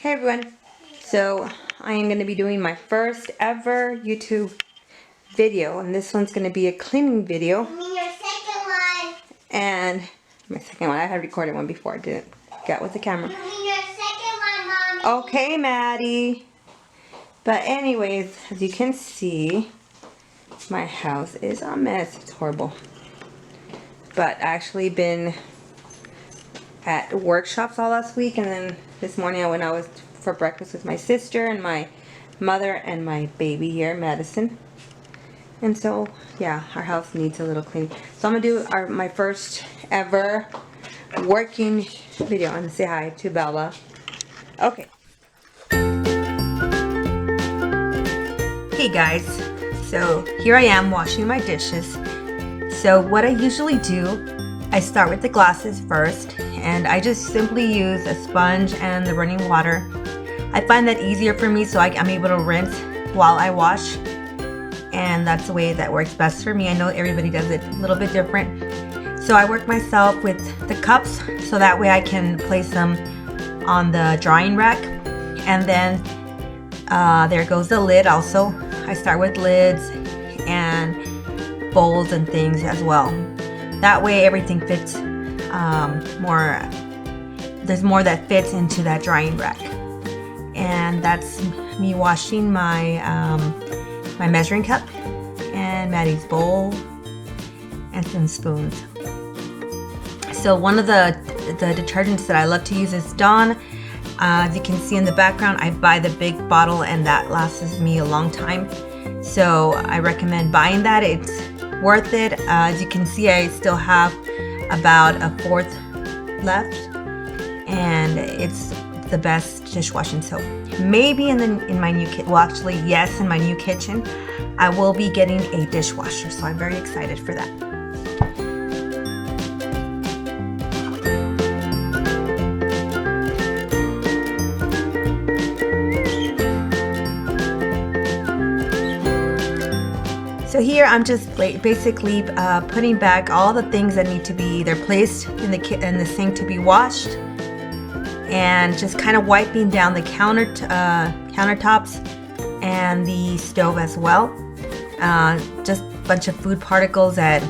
Hey everyone, so I am going to be doing my first ever YouTube video, and this one's going to be a cleaning video. You mean your second one? And my second one, I had recorded one before, I didn't get with the camera. You mean your second one, Mommy? Okay, Maddie. But anyways, as you can see, my house is a mess. It's horrible. But I actually been at workshops all last week, and then this morning I went out for breakfast with my sister and my mother and my baby here, Madison. And so, yeah, our house needs a little cleaning. So I'm gonna do my first ever working video. I'm gonna say hi to Bella. Okay. Hey guys, so here I am washing my dishes. So what I usually do, I start with the glasses first, and I just simply use a sponge and the running water. I find that easier for me, so I'm able to rinse while I wash, and that's the way that works best for me. I know everybody does it a little bit different. So I work myself with the cups, so that way I can place them on the drying rack. And then there goes the lid also. I start with lids and bowls and things as well. That way everything fits there's more that fits into that drying rack. And that's me washing my my measuring cup and Maddie's bowl and some spoons. So one of the detergents that I love to use is Dawn. As you can see in the background, I buy the big bottle, and that lasts me a long time. So I recommend buying that. It's worth it. As you can see, I still have about a fourth left, and it's the best dishwashing soap. Maybe in my new kitchen, well actually yes, in my new kitchen, I will be getting a dishwasher, so I'm very excited for that. So here I'm just basically putting back all the things that need to be either placed in the sink to be washed, and just kind of wiping down the countertops and the stove as well. Just a bunch of food particles that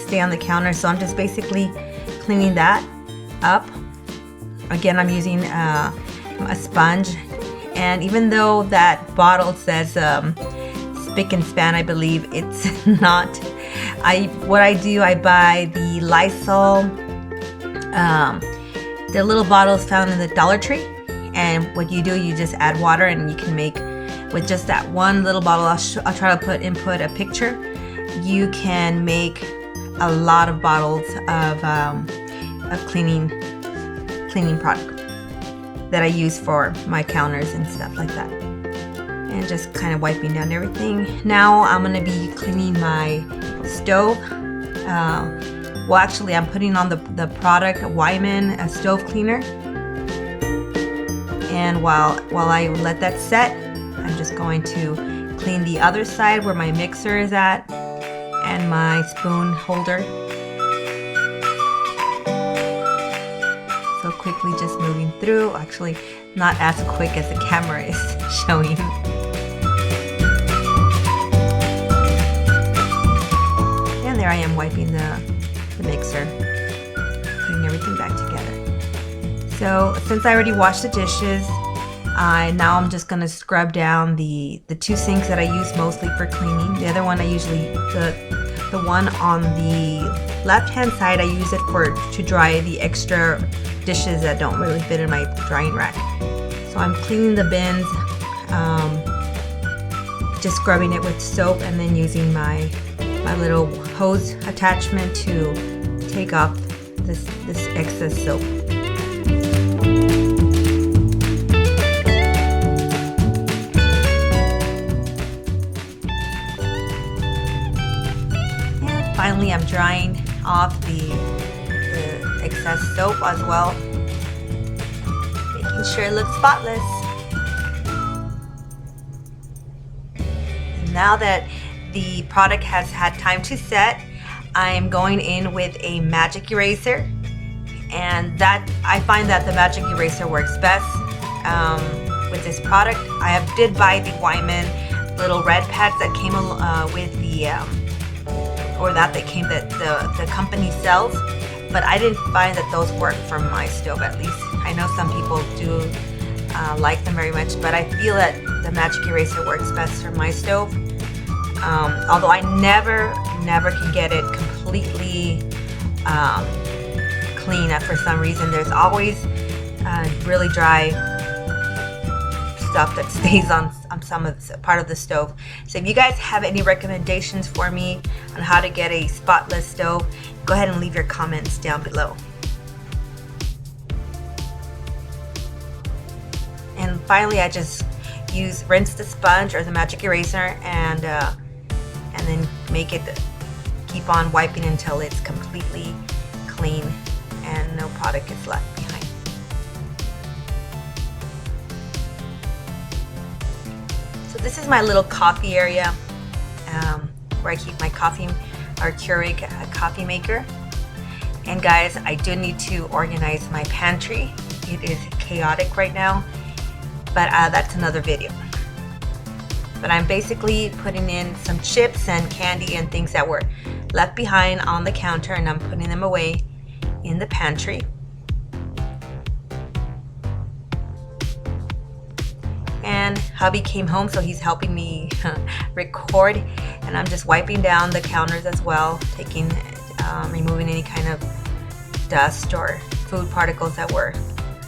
stay on the counter, so I'm just basically cleaning that up. Again, I'm using a sponge, and even though that bottle says spick and span, I believe it's not. What I do, I buy the Lysol, the little bottles found in the Dollar Tree, and what you do, you just add water, and you can make, with just that one little bottle, I'll try to input a picture. You can make a lot of bottles of cleaning product that I use for my counters and stuff like that. And just kind of wiping down everything. Now I'm gonna be cleaning my stove. Well, actually, I'm putting on the product Wyman stove cleaner. And while I let that set, I'm just going to clean the other side where my mixer is at and my spoon holder. So quickly just moving through. Actually, not as quick as the camera is showing. And there I am wiping the mixer, putting everything back together. So since I already washed the dishes, now I'm just gonna scrub down the two sinks that I use mostly for cleaning. The other one the one on the left-hand side, I use it to dry the extra dishes that don't really fit in my drying rack. So I'm cleaning the bins, just scrubbing it with soap, and then using my little hose attachment to take off this excess soap. And finally, I'm drying off the excess soap as well, making sure it looks spotless. And now that the product has had time to set, I am going in with a magic eraser, and that I find that the magic eraser works best. with this product. Did buy the Wyman little red pads that came with the or that came that the company sells, but I didn't find that those work for my stove. At least I know some people do like them very much, but I feel that the Magic Eraser works best for my stove. Although I never can get it completely clean up for some reason. There's always really dry stuff that stays on some of the part of the stove. So if you guys have any recommendations for me on how to get a spotless stove, go ahead and leave your comments down below. And finally, I just rinse the sponge or the Magic Eraser and then keep on wiping until it's completely clean and no product is left behind. So this is my little coffee area where I keep my coffee, our Keurig coffee maker. And guys, I do need to organize my pantry. It is chaotic right now, but that's another video. But I'm basically putting in some chips and candy and things that were left behind on the counter, and I'm putting them away in the pantry. And hubby came home, so he's helping me record, and I'm just wiping down the counters as well, removing any kind of dust or food particles that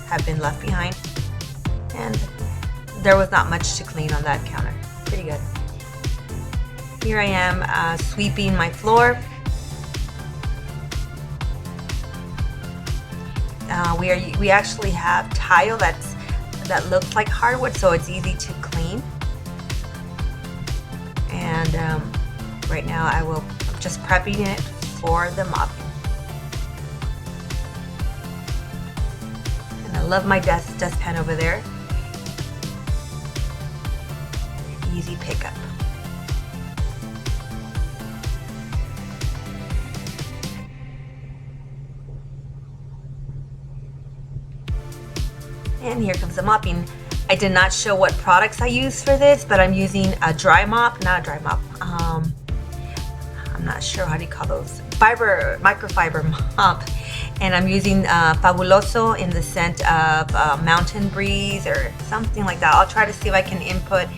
have been left behind. And there was not much to clean on that counter. Pretty good. Here I am sweeping my floor. We actually have tile that looks like hardwood, so it's easy to clean. And right now I'm just prepping it for the mopping. And I love my dustpan over there. Easy pickup. And here comes the mopping. I did not show what products I use for this, but I'm using a dry mop, not a dry mop. I'm not sure how do you call those, microfiber mop. And I'm using Fabuloso in the scent of Mountain Breeze or something like that. I'll try to see if I can input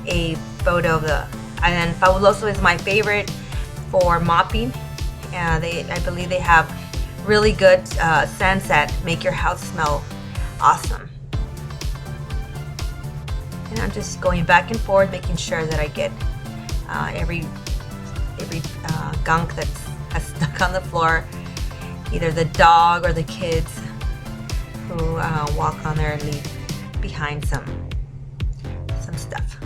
a photo of and Fabuloso is my favorite for mopping. I believe they have really good scents that make your house smell awesome. And I'm just going back and forth, making sure that I get every gunk that's stuck on the floor, either the dog or the kids who walk on there and leave behind some stuff.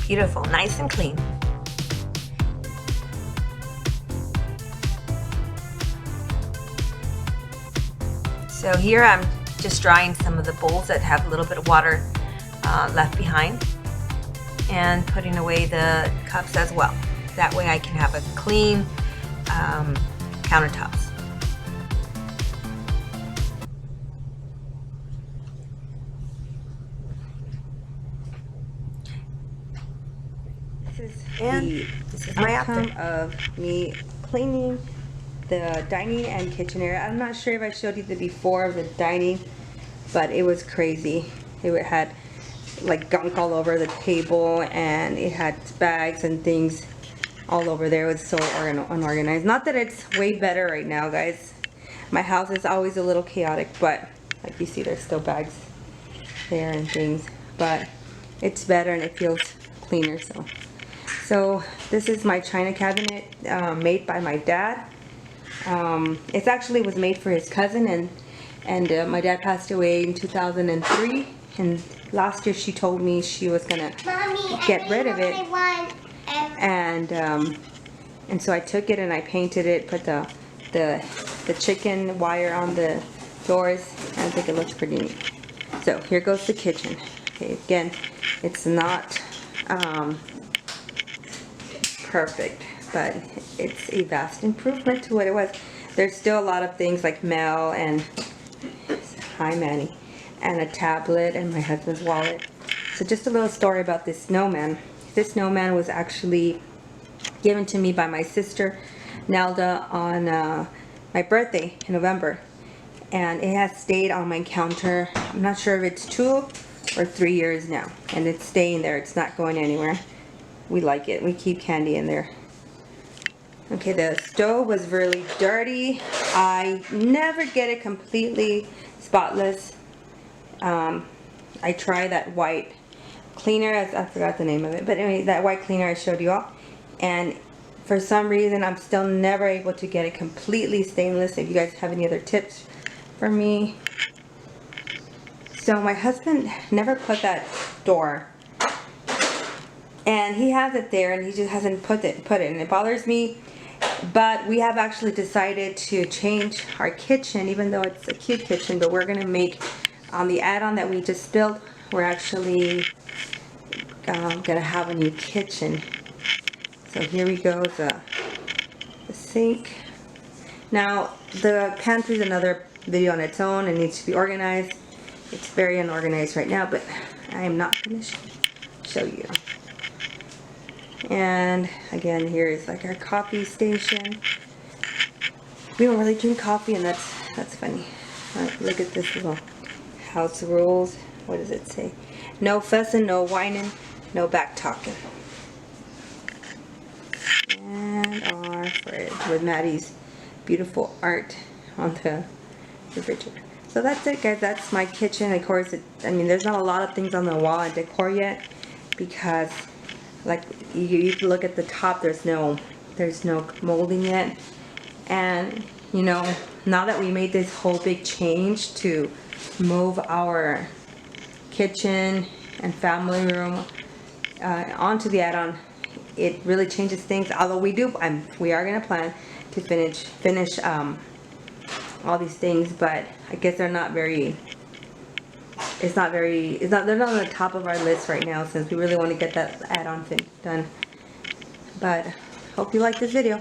Beautiful, nice and clean. So here I'm just drying some of the bowls that have a little bit of water left behind, and putting away the cups as well. That way I can have a clean countertops. This is my outcome of me cleaning the dining and kitchen area. I'm not sure if I showed you the before of the dining, but it was crazy. It had like gunk all over the table, and it had bags and things all over there. It was so unorganized. Not that it's way better right now, guys. My house is always a little chaotic, but like you see, there's still bags there and things, but it's better and it feels cleaner. So this is my china cabinet made by my dad. It actually was made for his cousin, and my dad passed away in 2003, and last year she told me she was gonna get rid of it, and so I took it and I painted it, put the chicken wire on the doors, and I think it looks pretty neat. So here goes the kitchen. Okay, again, it's not perfect, but it's a vast improvement to what it was. There's still a lot of things like mail and, hi Manny, and a tablet and my husband's wallet. So just a little story about this snowman. This snowman was actually given to me by my sister Nelda on my birthday in November, and it has stayed on my counter. I'm not sure if it's 2 or 3 years now, and it's staying there. It's not going anywhere. We like it. We keep candy in there. Okay, the stove was really dirty. I never get it completely spotless. I try that white cleaner. I forgot the name of it, but anyway, that white cleaner I showed you all, and for some reason I'm still never able to get it completely stainless. If you guys have any other tips for me. So my husband never put that door, and he has it there and he just hasn't put it, and it bothers me. But we have actually decided to change our kitchen, even though it's a cute kitchen, but we're gonna make on the add-on that we just built, we're actually gonna have a new kitchen. So here we go, the sink. Now the pantry is another video on its own. It needs to be organized. It's very unorganized right now, but I am not going to show you. And again, here is like our coffee station. We don't really drink coffee, and that's funny. Look at this little house rules. What does it say? No fussing, no whining, no back talking. And our fridge with Maddie's beautiful art on the refrigerator. So that's it, guys. That's my kitchen. Of course, I mean, there's not a lot of things on the wall and decor yet, because like you look at the top, there's no molding yet. And you know, now that we made this whole big change to move our kitchen and family room onto the add-on, it really changes things. Although we are gonna plan to finish all these things, but I guess they're not on the top of our list right now, since we really want to get that add-on thing done. But hope you like this video.